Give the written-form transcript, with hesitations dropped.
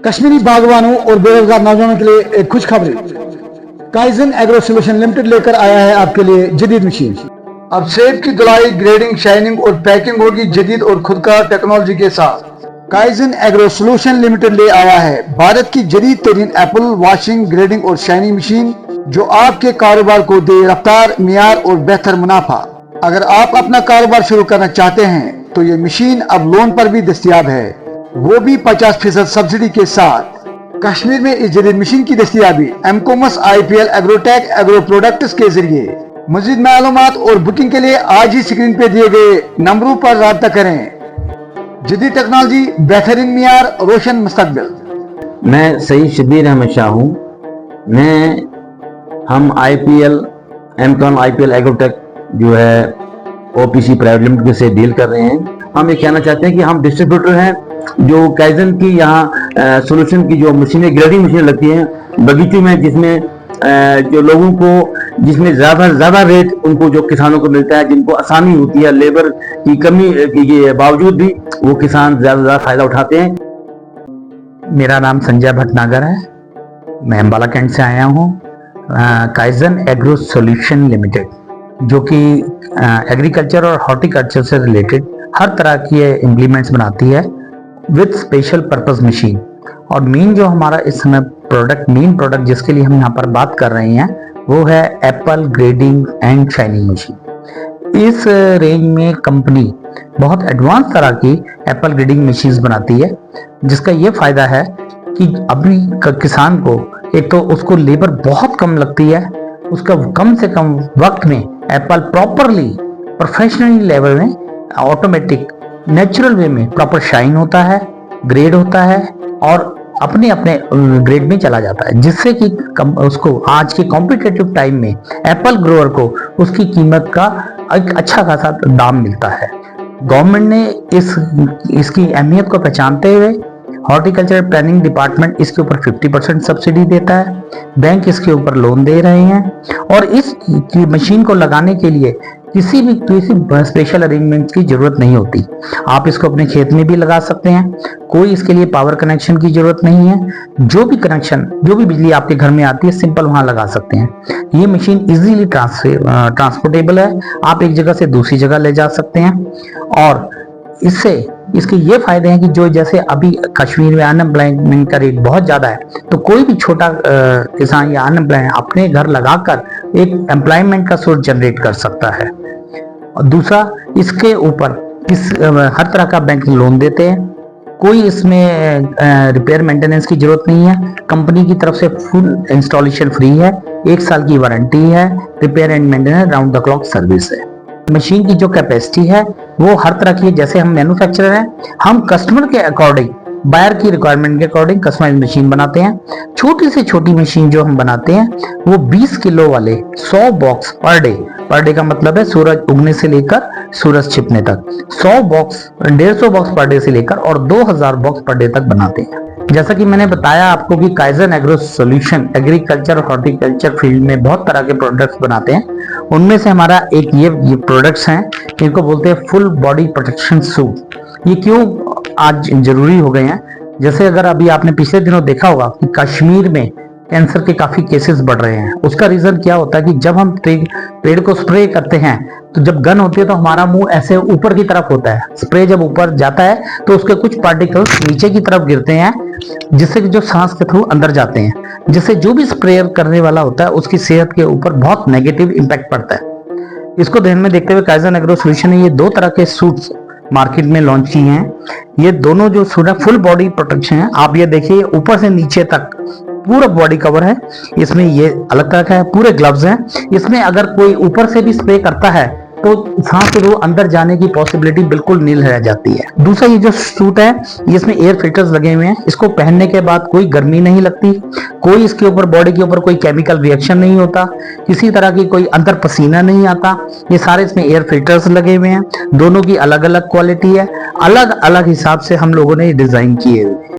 कश्मीरी बागवानों और बेरोजगार नौजवानों के लिए एक खुशखबरी। काइजन एग्रो सोल्यूशन लिमिटेड लेकर आया है आपके लिए जदीद मशीन। अब सेब की धुलाई, ग्रेडिंग, शाइनिंग और पैकिंग होगी जदीद और खुदकार टेक्नोलॉजी के साथ। काइजन एग्रो सोल्यूशन लिमिटेड ले आया है भारत की जदीद तरीन एप्पल वॉशिंग, ग्रेडिंग और शाइनिंग मशीन, जो आपके कारोबार को दे रफ्तार, मियार और बेहतर मुनाफा। अगर आप अपना कारोबार शुरू करना चाहते हैं तो ये मशीन अब लोन पर भी दस्तयाब है, वो भी 50% सब्सिडी के साथ। कश्मीर में इस जदीद मशीन की दस्तयाबी एमकॉमर्स IPL एग्रोटेक एग्रो प्रोडक्ट्स के जरिए। मजीद मालूमात और बुकिंग के लिए आज ही स्क्रीन पे दिए गए नंबरों पर राब्ता करें। जदीद टेक्नोलॉजी, बेहतरीन मियार, रोशन मुस्तकबिल। मैं सईद शब्बीर अहमद शाह हूँ। हम एमकॉम IPL एग्रोटेक जो है OPC प्राइवेट लिमिटेड से डील कर रहे हैं। हम ये कहना चाहते हैं कि हम डिस्ट्रीब्यूटर हैं जो काइजन की यहाँ सोल्यूशन की जो मशीनें, ग्रेडिंग मशीनें लगती हैं बगीचों में, जिसमें जो लोगों को जिसमें ज़्यादा रेट उनको, जो किसानों को मिलता है, जिनको आसानी होती है, लेबर की कमी के बावजूद भी वो किसान ज़्यादा फ़ायदा उठाते हैं। मेरा नाम संजय भटनागर है, मैं अम्बाला कैंट से आया हूँ। काइजन एग्रो सोल्यूशन लिमिटेड जो कि एग्रीकल्चर और हॉर्टिकल्चर से रिलेटेड हर तरह की इम्प्लीमेंट्स बनाती है विद स्पेशल पर्पस मशीन। और मेन जो हमारा इस समय मेन प्रोडक्ट जिसके लिए हम यहाँ पर बात कर रहे हैं वो है Apple grading and shining machine. इस रेंज में कंपनी बहुत एडवांस तरह की एप्पल ग्रेडिंग मशीन्स बनाती है, जिसका ये फायदा है कि अभी किसान को एक तो उसको लेबर बहुत कम लगती है, उसका कम से कम वक्त में एप्पल प्रॉपरली प्रोफेशनली लेवल में ऑटोमेटिक नेचुरल वे में प्रॉपर शाइन होता है, ग्रेड होता है और अपने ग्रेड में चला जाता है, जिससे कि उसको आज के कॉम्पिटिटिव टाइम में एप्पल ग्रोअर को उसकी कीमत का एक अच्छा खासा दाम मिलता है। गवर्नमेंट ने इसकी अहमियत को पहचानते हुए हॉर्टिकल्चर प्लानिंग डिपार्टमेंट इसके ऊपर 50% सब्सिडी देता है, बैंक इसके ऊपर लोन दे रहे हैं और इस मशीन को लगाने के लिए किसी स्पेशल अरेंजमेंट की जरूरत नहीं होती। आप इसको अपने खेत में भी लगा सकते हैं, कोई इसके लिए पावर कनेक्शन की जरूरत नहीं है। जो भी बिजली आपके घर में आती है सिंपल वहां लगा सकते हैं। ये मशीन इजीली ट्रांसपोर्टेबल है, आप एक जगह से दूसरी जगह ले जा सकते हैं। और इसके ये फायदे हैं कि जो जैसे अभी कश्मीर में अनएम्प्लॉयमेंट का रेट बहुत ज्यादा है, तो कोई भी छोटा किसान या अनएम्प्लॉय अपने घर लगाकर एक एम्प्लॉयमेंट का सोर्स जनरेट कर सकता है। और दूसरा, इसके ऊपर हर तरह का बैंक लोन देते हैं, कोई इसमें रिपेयर मेंटेनेंस की जरूरत नहीं है। कंपनी की तरफ से फुल इंस्टॉलेशन फ्री है, 1 साल की वारंटी है, repair and maintenance round the clock service है। मशीन की जो कैपेसिटी है वो हर तरह की है। जैसे हम मैन्युफैक्चरर हैं, हम कस्टमर के अकॉर्डिंग, बायर की रिक्वायरमेंट के अकॉर्डिंग कस्टमाइज मशीन बनाते हैं। छोटी से छोटी मशीन जो हम बनाते हैं वो 20 किलो वाले 100 बॉक्स पर डे का मतलब है सूरज उगने से लेकर सूरज छिपने तक 100 बॉक्स, 150 बॉक्स पर डे से लेकर और 2000 बॉक्स पर डे तक बनाते हैं। जैसा कि मैंने बताया आपको कि काइजन एग्रो सोल्यूशन एग्रीकल्चर और हॉर्टिकल्चर फील्ड में बहुत तरह के प्रोडक्ट्स बनाते हैं। उनमें से हमारा एक ये प्रोडक्ट्स हैं, इनको बोलते हैं फुल बॉडी प्रोटेक्शन सूट। ये क्यों आज जरूरी हो गए हैं? जैसे अगर अभी आपने पिछले दिनों देखा होगा कि कश्मीर में कैंसर के काफी केसेस बढ़ रहे हैं। उसका रीजन क्या होता है कि जब हम पेड़ को स्प्रे करते हैं तो जब गन होती है तो हमारा मुंह ऐसे ऊपर की तरफ होता है। स्प्रे जब ऊपर जाता है तो उसके कुछ पार्टिकल्स नीचे की तरफ गिरते हैं, जिससे कि जो सांस के थ्रू अंदर जाते हैं, जिससे जो भी स्प्रे करने वाला होता है उसकी सेहत के ऊपर बहुत नेगेटिव इंपैक्ट पड़ता है। इसको ध्यान में देखते हुए काइजन एग्रो सोल्यूशन ने ये 2 तरह के सूट्स मार्केट में लॉन्च किए हैं। ये दोनों जो सूट है फुल बॉडी प्रोटेक्शन है। आप ये देखिए, ऊपर से नीचे तक पूरा बॉडी कवर है। इसमें ये अलग तरह का है, पूरे ग्लव्स हैं। इसमें अगर कोई ऊपर से भी स्प्रे करता है तो सांस के थ्रू अंदर जाने की पॉसिबिलिटी बिल्कुल नील रह जाती है। दूसरा, ये जो सूट है इसमें एयर फिल्टर्स लगे हुए हैं। इसको पहनने के बाद कोई गर्मी नहीं लगती, कोई इसके ऊपर बॉडी के ऊपर कोई केमिकल रिएक्शन नहीं होता, किसी तरह की कोई अंदर पसीना नहीं आता। ये सारे इसमें एयर फिल्टर्स लगे हुए हैं। दोनों की अलग अलग क्वालिटी है, अलग अलग हिसाब से हम लोगों ने डिजाइन किए हुए।